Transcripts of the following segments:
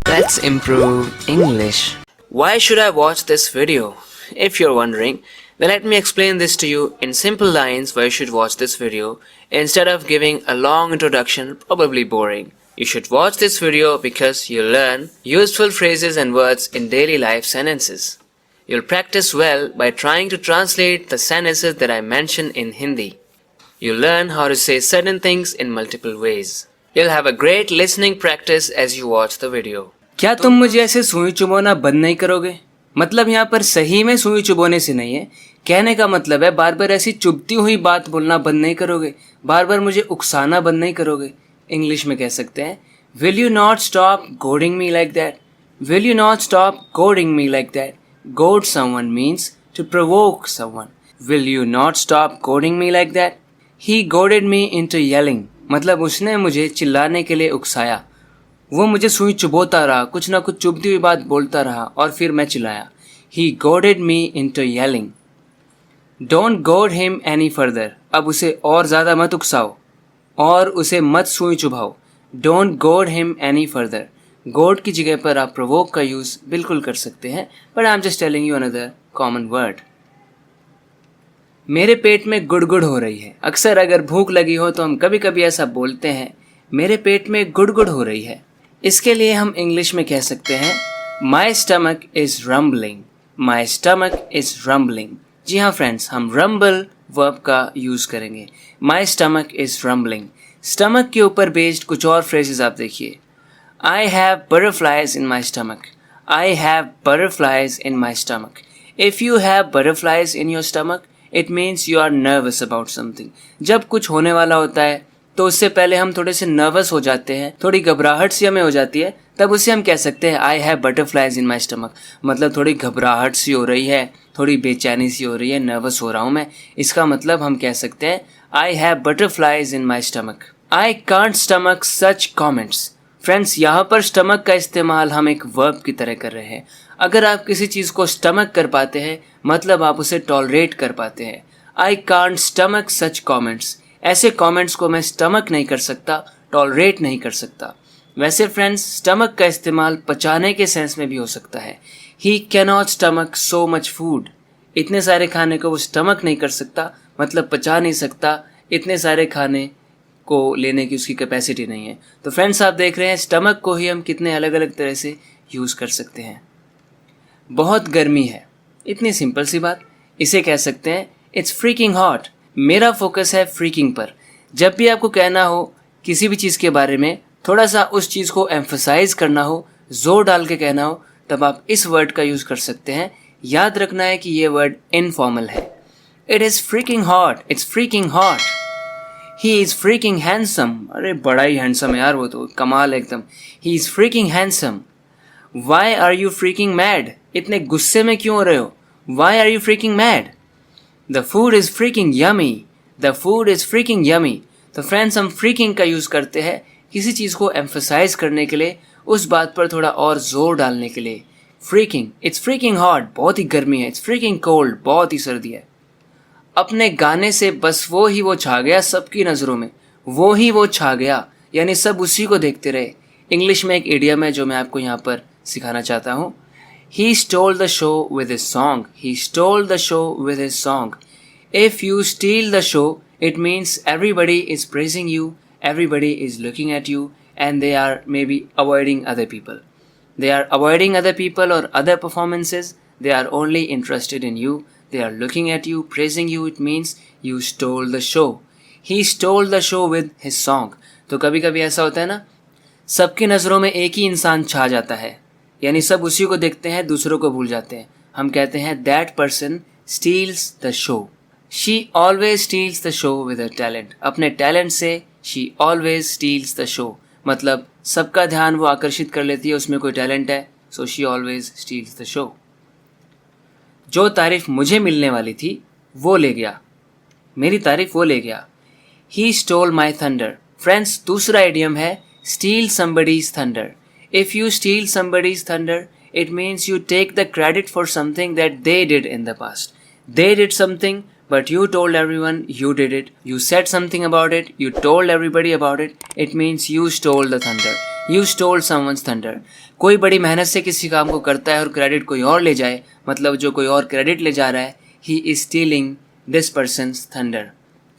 Let's improve English. Why should I watch this video? If you're wondering, then let me explain this to you in simple lines why you should watch this video instead of giving a long introduction, probably boring. You should watch this video because you'll learn useful phrases and words in daily life sentences. You'll practice well by trying to translate the sentences that I mention in Hindi. You'll learn how to say certain things in multiple ways. You'll have a great listening practice as you watch the video. क्या तुम मुझे ऐसे सुई चुबोना बंद नहीं करोगे? मतलब यहाँ पर सही में सुई चुबोने से नहीं है, कहने का मतलब है बार बार ऐसी चुभती हुई बात बोलना बंद नहीं करोगे, बार बार मुझे उकसाना बंद नहीं करोगे. इंग्लिश में कह सकते हैं, Will you not stop goading me like that? Will you not stop goading me like that? Goad someone means to provoke someone. Will you not stop goading me like that? He goaded me into yelling. मतलब उसने मुझे चिल्लाने के लिए उकसाया. वो मुझे सुई चुभोता रहा, कुछ ना कुछ चुभती हुई बात बोलता रहा और फिर मैं चिल्लाया. He goaded me into yelling. Don't goad him any further. अब उसे और ज़्यादा मत उकसाओ और उसे मत सुई चुभाओ. Don't goad him any further. Goad की जगह पर आप provoke का यूज़ बिल्कुल कर सकते हैं, but I'm just telling you another common word. मेरे पेट में गुड़गुड़ हो रही है. अक्सर अगर भूख लगी हो तो हम कभी कभी ऐसा बोलते हैं, मेरे पेट में गुड़गुड़ हो रही है. इसके लिए हम इंग्लिश में कह सकते हैं, my stomach is rumbling. My stomach is rumbling. जी हाँ फ्रेंड्स, हम रम्बल वर्ब का यूज़ करेंगे. My stomach is rumbling. Stomach के ऊपर बेस्ड कुछ और फ्रेजेस आप देखिए. I have butterflies in my stomach. I have butterflies in my stomach. If you have butterflies in your stomach, it means you are nervous about something. जब कुछ होने वाला होता है तो उससे पहले हम थोड़े से नर्वस हो जाते हैं, थोड़ी घबराहट सी हमें हो जाती है, तब उसे हम कह सकते हैं आई have butterflies in my stomach. मतलब थोड़ी घबराहट सी हो रही है, थोड़ी बेचैनी सी हो रही है, नर्वस हो रहा हूँ मैं. इसका मतलब हम कह सकते हैं आई have butterflies in my stomach. I can't stomach such comments. Friends, यहाँ पर स्टमक का इस्तेमाल हम एक वर्ब की तरह कर रहे हैं. अगर आप किसी चीज़ को स्टमक कर पाते हैं मतलब आप उसे टॉलरेट कर पाते हैं. I can't stomach such comments. ऐसे कमेंट्स को मैं स्टमक नहीं कर सकता, टॉलरेट नहीं कर सकता. वैसे फ्रेंड्स, स्टमक का इस्तेमाल पचाने के सेंस में भी हो सकता है. ही cannot stomach so much food. इतने सारे खाने को वो स्टमक नहीं कर सकता, मतलब पचा नहीं सकता. इतने सारे खाने को लेने की उसकी कैपेसिटी नहीं है. तो फ्रेंड्स, आप देख रहे हैं स्टमक को ही हम कितने अलग अलग तरह से यूज़ कर सकते हैं. बहुत गर्मी है, इतनी सिंपल सी बात. इसे कह सकते हैं इट्स फ्रीकिंग हॉट. मेरा फोकस है फ्रीकिंग पर. जब भी आपको कहना हो किसी भी चीज़ के बारे में, थोड़ा सा उस चीज़ को एम्फसाइज करना हो, जोर डाल के कहना हो, तब आप इस वर्ड का यूज़ कर सकते हैं. याद रखना है कि ये वर्ड इनफॉर्मल है. It is freaking hot. It's freaking hot. He is freaking handsome. अरे बड़ा ही हैंडसम है यार, वो तो कमाल है एकदम. He is freaking handsome. Why are you freaking mad. इतने गुस्से में क्यों हो रहे हो? Why are you freaking mad. The food is freaking yummy. The food is freaking yummy. तो फ्रेंड्स, हम freaking का यूज़ करते हैं किसी चीज़ को emphasize करने के लिए, उस बात पर थोड़ा और जोर डालने के लिए. Freaking. It's freaking hot. बहुत ही गर्मी है. It's freaking cold. बहुत ही सर्दी है. अपने गाने से बस वो छा गया सबकी नज़रों में. वो छा गया, यानी सब उसी को देखते रहे. इंग्लिश में एक इडियम है जो मैं आपको यहाँ पर सिखाना चाहता हूँ. He stole the show with his song. He stole the show with his song. If you steal the show, it means everybody is praising you, everybody is looking at you, and they are maybe avoiding other people. They are avoiding other people or other performances. They are only interested in you. They are looking at you, praising you. It means you stole the show. He stole the show with his song. तो कभी कभी ऐसा होता है ना, सबकी नज़रों में एक ही इंसान छा जाता है, यानी सब उसी को देखते हैं, दूसरों को भूल जाते हैं. हम कहते हैं that person steels the show. She always steels the show with her talent. अपने टैलेंट से she always steels the show. मतलब सबका ध्यान वो आकर्षित कर लेती है, उसमें कोई टैलेंट है, so she always steels the show. जो तारीफ मुझे मिलने वाली थी वो ले गया. मेरी तारीफ वो ले गया. He stole my thunder. Friends, दूसरा इडियम है steel somebody's thunder. If you steal somebody's thunder, it means you take the credit for something that they did in the past. They did something, but you told everyone you did it. You said something about it. You told everybody about it. It means you stole the thunder. You stole someone's thunder. कोई बड़ी मेहनत से किसी काम को करता है और क्रेडिट कोई और ले जाए, मतलब जो कोई और क्रेडिट ले जा रहा है, he is stealing this person's thunder.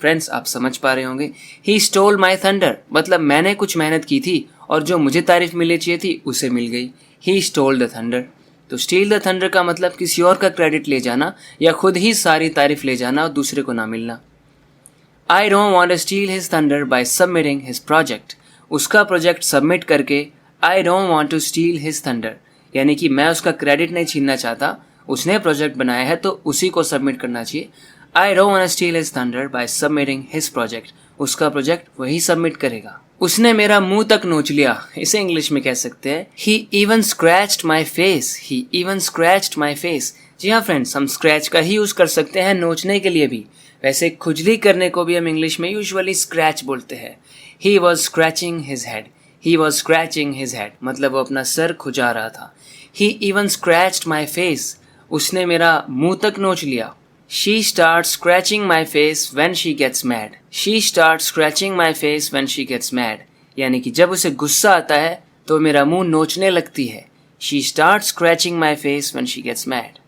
Friends, आप समझ पा रहे होंगे. He stole my thunder, मतलब मैंने कुछ मेहनत की थी और जो मुझे तारीफ मिलनी चाहिए थी उसे मिल गई. He stole the thunder. तो steal the thunder का मतलब किसी और का क्रेडिट ले जाना या खुद ही सारी तारीफ ले जाना और दूसरे को ना मिलना. I don't want to steal his thunder by submitting his project. उसका प्रोजेक्ट सबमिट करके I don't want to steal his thunder, यानी कि मैं उसका क्रेडिट नहीं छीनना चाहता. उसने प्रोजेक्ट बनाया है तो उसी को सबमिट करना चाहिए. I don't want to steal his thunder by submitting his project. उसका प्रोजेक्ट वही सबमिट करेगा. उसने मेरा मुंह तक नोच लिया, इसे इंग्लिश में कह सकते हैं He even scratched my face. He even scratched my face. जी हाँ फ्रेंड्स, हम स्क्रैच का ही यूज कर सकते हैं नोचने के लिए भी. वैसे खुजली करने को भी हम इंग्लिश में यूजुअली स्क्रैच बोलते हैं. He was scratching his head. He was scratching his head, मतलब वो अपना सर खुजा रहा था. He even scratched my face. उसने मेरा मुंह तक नोच लिया. She starts scratching my face when she gets mad. She starts scratching my face when she gets mad. यानी कि जब उसे गुस्सा आता है तो मेरा मुंह नोचने लगती है. She starts scratching my face when she gets mad.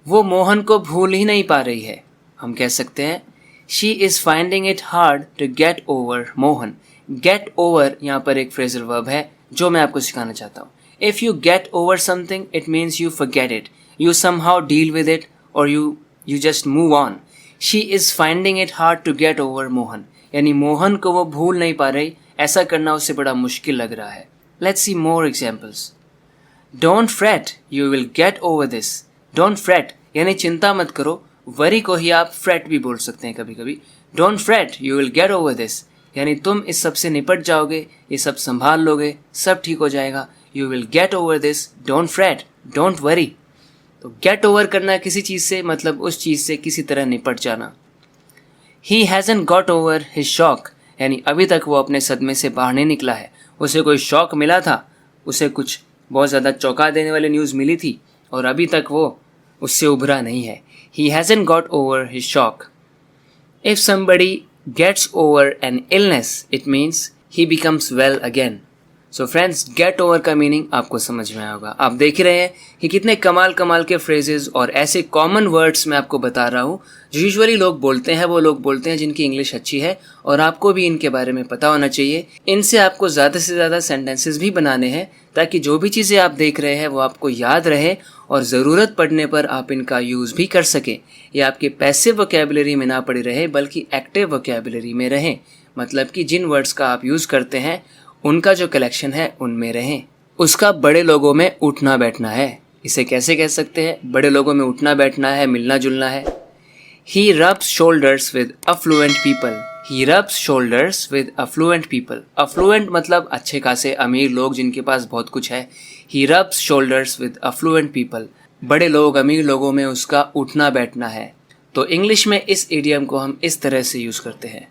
वो मोहन को भूल ही नहीं पा रही है. हम कह सकते हैं She is finding it hard to get over Mohan. Get over यहाँ पर एक फ्रेजल वर्ब है जो मैं आपको सिखाना चाहता हूँ. If you get over something, it means you forget it. You somehow deal with it or you just move on. She is finding it hard to get over Mohan. यानी मोहन को वो भूल नहीं पा रही. ऐसा करना उसे बड़ा मुश्किल लग रहा है. Let's see more examples. Don't fret, you will get over this. Don't fret यानी चिंता मत करो. वरी को ही आप फ्रेट भी बोल सकते हैं कभी कभी. Don't freight, you will get over this, यानी तुम इस सब से निपट जाओगे, ये सब संभाल लोगे, सब ठीक हो जाएगा. You will get over this, don't freight, don't worry. तो गेट ओवर करना किसी चीज़ से मतलब उस चीज़ से किसी तरह निपट जाना. ही हैज़न्ट गॉट ओवर हिज शॉक, यानी अभी तक वो अपने सदमे से बाहर नहीं निकला है. उसे कोई शॉक मिला था, उसे कुछ बहुत ज़्यादा चौंका देने वाली न्यूज़ मिली थी और अभी तक वो उससे उभरा नहीं है. He hasn't got over his shock. If somebody gets over an illness, it means he becomes well again. So friends, get over का मीनिंग आपको समझ में आया होगा. आप देख ही रहे हैं कि कितने कमाल कमाल के फ्रेजेस और ऐसे कॉमन वर्ड्स मैं आपको बता रहा हूँ जो यूजुअली लोग बोलते हैं. वो लोग बोलते हैं जिनकी इंग्लिश अच्छी है और आपको भी इनके बारे में पता होना चाहिए. इनसे आपको ज़्यादा से ज़्यादा सेंटेंसेस भी बनाने हैं ताकि जो भी चीज़ें आप देख रहे हैं वो आपको याद रहे और ज़रूरत पड़ने पर आप इनका यूज़ भी कर सकें. ये आपके पैसिव वोकैबुलरी में ना पड़ी रहे बल्कि एक्टिव वोकैबुलरी में रहें. मतलब कि जिन वर्ड्स का आप यूज़ करते हैं उनका जो कलेक्शन है उनमें रहें. उसका बड़े लोगों में उठना बैठना है. इसे कैसे कह सकते हैं? बड़े लोगों में उठना बैठना है, मिलना जुलना है. He rubs shoulders with affluent people. He rubs shoulders with affluent people. Affluent मतलब अच्छे खासे अमीर लोग जिनके पास बहुत कुछ है. He rubs shoulders with affluent people. बड़े लोग, अमीर लोगों में उसका उठना बैठना है. तो इंग्लिश में इस इडियम को हम इस तरह से यूज़ करते हैं.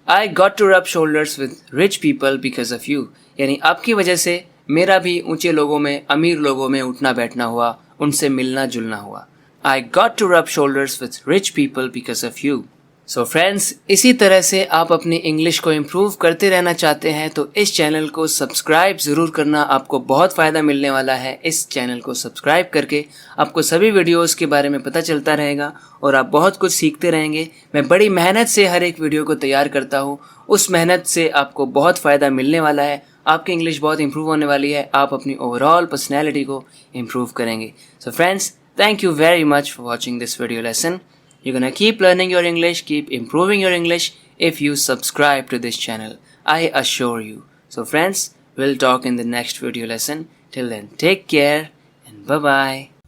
I got to rub shoulders with rich people because of you. यानी आपकी वजह से मेरा भी ऊंचे लोगों में, अमीर लोगों में उठना बैठना हुआ, उनसे मिलना जुलना हुआ. I got to rub shoulders with rich people because of you. So friends, इसी तरह से आप अपनी इंग्लिश को इम्प्रूव करते रहना चाहते हैं तो इस चैनल को सब्सक्राइब ज़रूर करना. आपको बहुत फ़ायदा मिलने वाला है. इस चैनल को सब्सक्राइब करके आपको सभी वीडियोस के बारे में पता चलता रहेगा और आप बहुत कुछ सीखते रहेंगे. मैं बड़ी मेहनत से हर एक वीडियो को तैयार करता हूँ. उस मेहनत से आपको बहुत फ़ायदा मिलने वाला है. आपकी इंग्लिश बहुत इम्प्रूव होने वाली है. आप अपनी ओवरऑल पर्सनैलिटी को इम्प्रूव करेंगे. So friends, thank you very much for watching this video lesson. You're gonna keep learning your English, keep improving your English if you subscribe to this channel. I assure you. So friends, we'll talk in the next video lesson. Till then, take care and bye-bye.